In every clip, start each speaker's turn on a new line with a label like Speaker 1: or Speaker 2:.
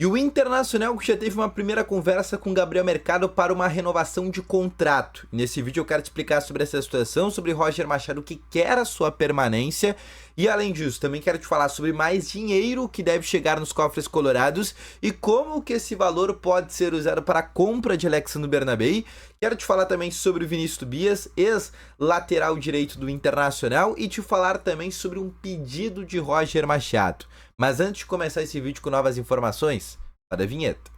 Speaker 1: E o Internacional já teve uma primeira conversa com Gabriel Mercado para uma renovação de contrato. Nesse vídeo eu quero te explicar sobre essa situação, sobre Roger Machado que quer a sua permanência e além disso também quero te falar sobre mais dinheiro que deve chegar nos cofres colorados e como que esse valor pode ser usado para a compra de Alexandre Bernabei. Quero te falar também sobre o Vinícius Tobias, ex-lateral direito do Internacional e te falar também sobre um pedido de Roger Machado. Mas antes de começar esse vídeo com novas informações, roda a vinheta.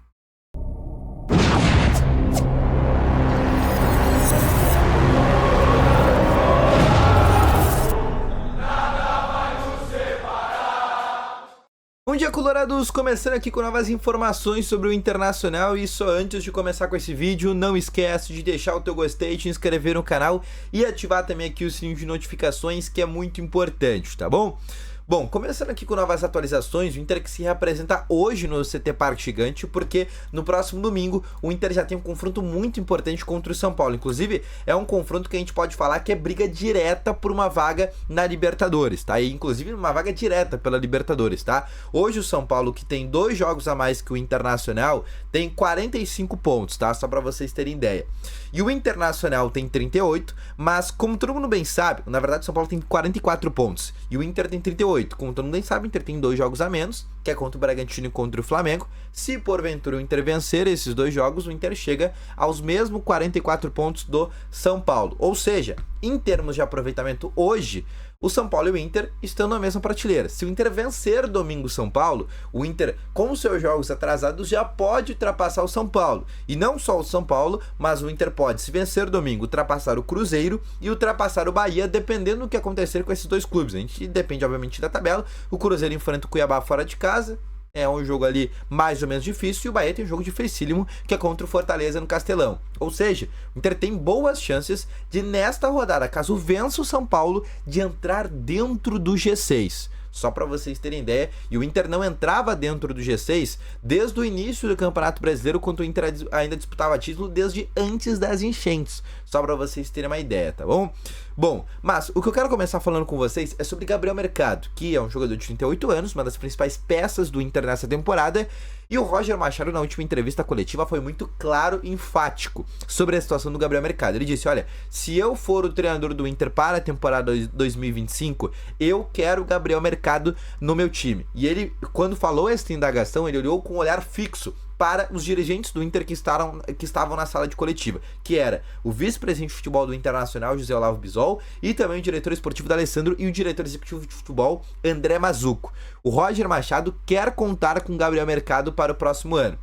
Speaker 1: Bom dia, colorados! Começando aqui com novas informações sobre o Internacional e só antes de começar com esse vídeo, não esquece de deixar o teu gostei, te inscrever no canal e ativar também aqui o sininho de notificações, que é muito importante, tá bom? Bom, começando aqui com novas atualizações, o Inter que se reapresenta hoje no CT Parque Gigante, porque no próximo domingo o Inter já tem um confronto muito importante contra o São Paulo. Inclusive, é um confronto que a gente pode falar que é briga direta por uma vaga na Libertadores, tá? E inclusive uma vaga direta pela Libertadores, tá? Hoje o São Paulo, que tem 2 jogos a mais que o Internacional, tem 45 pontos, tá? Só pra vocês terem ideia. E o Internacional tem 38, mas como todo mundo bem sabe, na verdade o São Paulo tem 44 pontos e o Inter tem 38. Como todo mundo bem sabe, o Inter tem 2 jogos a menos, que é contra o Bragantino e contra o Flamengo. Se porventura o Inter vencer esses 2 jogos, o Inter chega aos mesmos 44 pontos do São Paulo. Ou seja, em termos de aproveitamento hoje, o São Paulo e o Inter estão na mesma prateleira. Se o Inter vencer domingo o São Paulo, o Inter, com seus jogos atrasados, já pode ultrapassar o São Paulo. E não só o São Paulo, mas o Inter pode, se vencer domingo, ultrapassar o Cruzeiro e ultrapassar o Bahia, dependendo do que acontecer com esses 2 clubes. A gente depende, obviamente, da tabela. O Cruzeiro enfrenta o Cuiabá fora de casa. É um jogo ali mais ou menos difícil e o Bahia tem um jogo dificílimo que é contra o Fortaleza no Castelão. Ou seja, o Inter tem boas chances de nesta rodada, caso vença o São Paulo, de entrar dentro do G6. Só para vocês terem ideia, e o Inter não entrava dentro do G6 desde o início do Campeonato Brasileiro, quando o Inter ainda disputava título desde antes das enchentes. Só para vocês terem uma ideia, tá bom? Bom, mas o que eu quero começar falando com vocês é sobre Gabriel Mercado, que é um jogador de 38 anos, uma das principais peças do Inter nessa temporada, e o Roger Machado, na última entrevista coletiva, foi muito claro e enfático sobre a situação do Gabriel Mercado. Ele disse, olha, se eu for o treinador do Inter para a temporada 2025, eu quero o Gabriel Mercado no meu time. E ele, quando falou essa indagação, ele olhou com um olhar fixo para os dirigentes do Inter que estavam na sala de coletiva, que era o vice-presidente de futebol do Internacional, José Olavo Bisol, e também o diretor esportivo D'Alessandro e o diretor executivo de futebol, André Mazzucco. O Roger Machado quer contar com Gabriel Mercado para o próximo ano.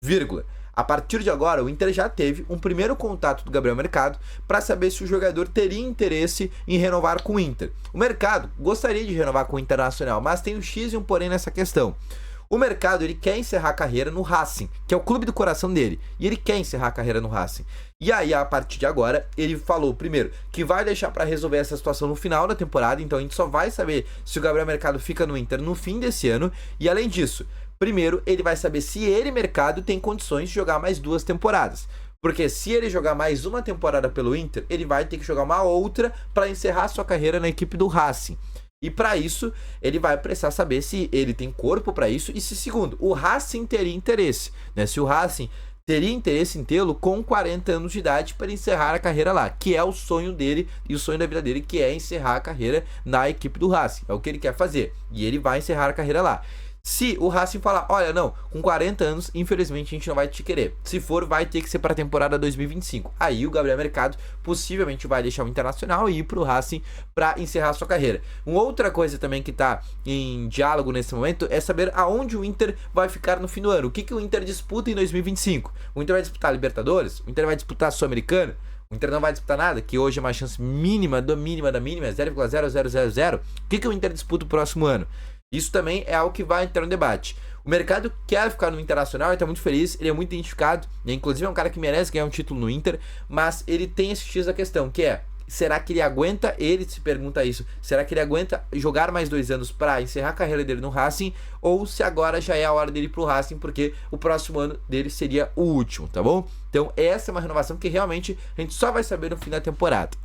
Speaker 1: Vírgula. A partir de agora, o Inter já teve um primeiro contato do Gabriel Mercado para saber se o jogador teria interesse em renovar com o Inter. O Mercado gostaria de renovar com o Internacional, mas tem um X e um porém nessa questão. O Mercado, ele quer encerrar a carreira no Racing, que é o clube do coração dele, e ele quer encerrar a carreira no Racing. E aí, a partir de agora, ele falou, primeiro, que vai deixar para resolver essa situação no final da temporada, então a gente só vai saber se o Gabriel Mercado fica no Inter no fim desse ano, e além disso, primeiro, ele vai saber se ele, Mercado, tem condições de jogar mais 2 temporadas. Porque se ele jogar mais uma temporada pelo Inter, ele vai ter que jogar uma outra para encerrar sua carreira na equipe do Racing. E para isso, ele vai precisar saber se ele tem corpo para isso e se, segundo, o Racing teria interesse, né? Se o Racing teria interesse em tê-lo com 40 anos de idade para encerrar a carreira lá, que é o sonho dele e o sonho da vida dele, que é encerrar a carreira na equipe do Racing. É o que ele quer fazer e ele vai encerrar a carreira lá. Se o Racing falar, olha, não, com 40 anos, infelizmente a gente não vai te querer. Se for, vai ter que ser para a temporada 2025. Aí o Gabriel Mercado possivelmente vai deixar o Internacional e ir para o Racing para encerrar sua carreira. Uma outra coisa também que está em diálogo nesse momento é saber aonde o Inter vai ficar no fim do ano. O que o Inter disputa em 2025? O Inter vai disputar a Libertadores? O Inter vai disputar a Sul-Americana? O Inter não vai disputar nada, que hoje é uma chance mínima da mínima, é 0,0000. O que o Inter disputa o próximo ano? Isso também é algo que vai entrar no debate. O Mercado quer ficar no Internacional, ele está muito feliz, ele é muito identificado, e inclusive é um cara que merece ganhar um título no Inter, mas ele tem esse X da questão, que é, será que ele aguenta, ele se pergunta isso, será que ele aguenta jogar mais 2 anos para encerrar a carreira dele no Racing, ou se agora já é a hora dele ir pro Racing, porque o próximo ano dele seria o último, tá bom? Então essa é uma renovação que realmente a gente só vai saber no fim da temporada.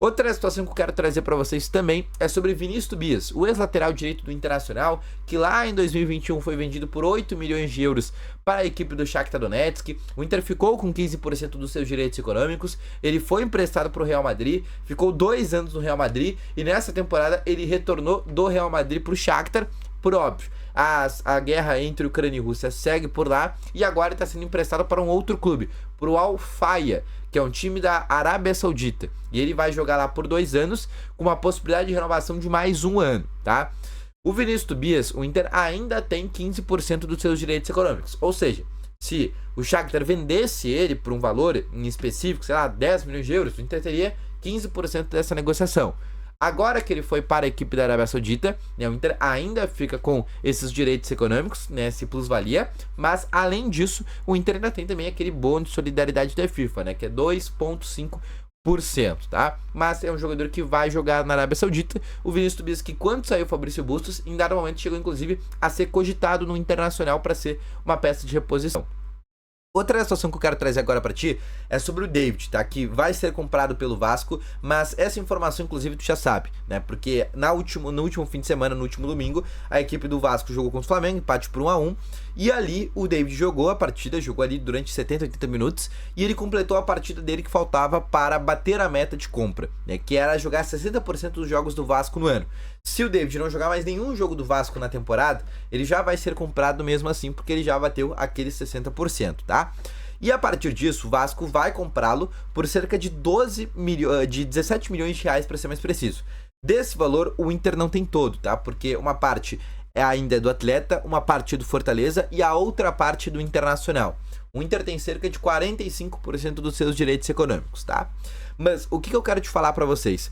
Speaker 1: Outra situação que eu quero trazer para vocês também é sobre Vinícius Tobias, o ex-lateral direito do Internacional, que lá em 2021 foi vendido por 8 milhões de euros para a equipe do Shakhtar Donetsk. O Inter ficou com 15% dos seus direitos econômicos, ele foi emprestado para o Real Madrid, ficou 2 anos no Real Madrid e nessa temporada ele retornou do Real Madrid para o Shakhtar, por óbvio. A guerra entre Ucrânia e Rússia segue por lá e agora está sendo emprestado para um outro clube, para o Al Fayha, que é um time da Arábia Saudita. E ele vai jogar lá por 2 anos, com uma possibilidade de renovação de mais 1 ano, tá? O Vinícius Tobias, o Inter ainda tem 15% dos seus direitos econômicos. Ou seja, se o Shakhtar vendesse ele por um valor em específico, sei lá, 10 milhões de euros, o Inter teria 15% dessa negociação. Agora que ele foi para a equipe da Arábia Saudita, né, o Inter ainda fica com esses direitos econômicos, né, esse plus-valia, mas além disso, o Inter ainda tem também aquele bônus de solidariedade da FIFA, né, que é 2,5%, tá? Mas é um jogador que vai jogar na Arábia Saudita. O Vinícius Tobias, que quando saiu o Fabrício Bustos, em dado momento chegou inclusive a ser cogitado no Internacional para ser uma peça de reposição. Outra situação que eu quero trazer agora pra ti é sobre o David, tá? Que vai ser comprado pelo Vasco, mas essa informação, inclusive, tu já sabe, né? Porque no último fim de semana, no último domingo, a equipe do Vasco jogou contra o Flamengo, empate por 1-1, e ali o David jogou a partida, jogou ali durante 70, 80 minutos, e ele completou a partida dele que faltava para bater a meta de compra, né? Que era jogar 60% dos jogos do Vasco no ano. Se o David não jogar mais nenhum jogo do Vasco na temporada, ele já vai ser comprado mesmo assim, porque ele já bateu aqueles 60%, tá? E a partir disso, o Vasco vai comprá-lo por cerca de 17 milhões de reais, para ser mais preciso. Desse valor, o Inter não tem todo, tá? Porque uma parte ainda é do atleta, uma parte é do Fortaleza e a outra parte do Internacional. O Inter tem cerca de 45% dos seus direitos econômicos, tá? Mas o que eu quero te falar para vocês?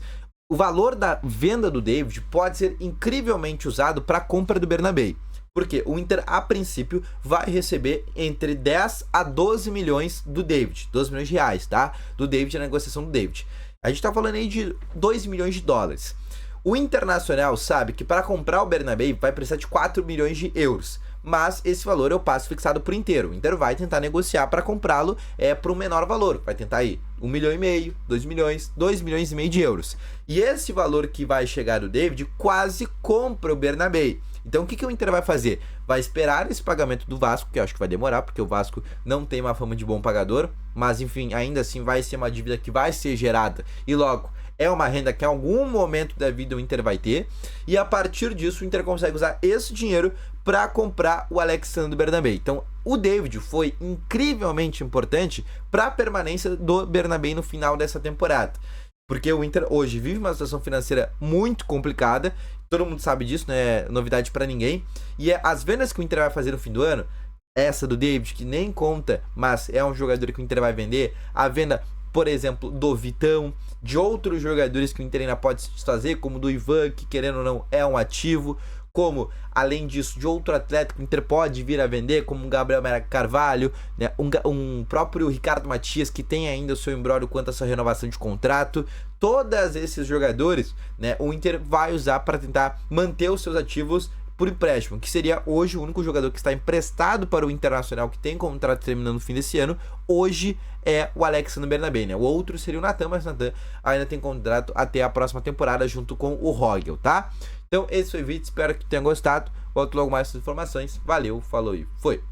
Speaker 1: O valor da venda do David pode ser incrivelmente usado para a compra do Bernabéu. Porque o Inter, a princípio, vai receber entre 10 a 12 milhões do David. 12 milhões de reais, tá? Do David, a negociação do David. A gente tá falando aí de 2 milhões de dólares. O Internacional sabe que para comprar o Bernabéu vai precisar de 4 milhões de euros. Mas esse valor é o passo fixado por inteiro. O Inter vai tentar negociar para comprá-lo por um menor valor. Vai tentar aí 1,5 milhão, 2 milhões, 2 milhões e meio de euros. E esse valor que vai chegar do David quase compra o Bernabéu. Então o que o Inter vai fazer? Vai esperar esse pagamento do Vasco, que eu acho que vai demorar, porque o Vasco não tem uma fama de bom pagador. Mas enfim, ainda assim vai ser uma dívida que vai ser gerada. E logo, é uma renda que em algum momento da vida o Inter vai ter. E a partir disso o Inter consegue usar esse dinheiro para comprar o Alexandre Bernabéu. Então o David foi incrivelmente importante para a permanência do Bernabéu no final dessa temporada. Porque o Inter hoje vive uma situação financeira muito complicada. Todo mundo sabe disso, não é novidade para ninguém. E as vendas que o Inter vai fazer no fim do ano, essa do David, que nem conta, mas é um jogador que o Inter vai vender, a venda, por exemplo, do Vitão, de outros jogadores que o Inter ainda pode se desfazer, como do Ivan, que querendo ou não é um ativo, como, além disso, de outro atleta que o Inter pode vir a vender, como o Gabriel Carvalho, né? um próprio Ricardo Matias, que tem ainda o seu imbróglio quanto a sua renovação de contrato. Todos esses jogadores, né, o Inter vai usar para tentar manter os seus ativos por empréstimo, que seria hoje o único jogador que está emprestado para o Internacional, que tem contrato terminando no fim desse ano, hoje é o Alexandre Bernabéu, né? O outro seria o Natan, mas o Natan ainda tem contrato até a próxima temporada junto com o Rogel, tá? Então esse foi o vídeo, espero que tenham gostado. Volto logo mais com as informações. Valeu, falou e foi!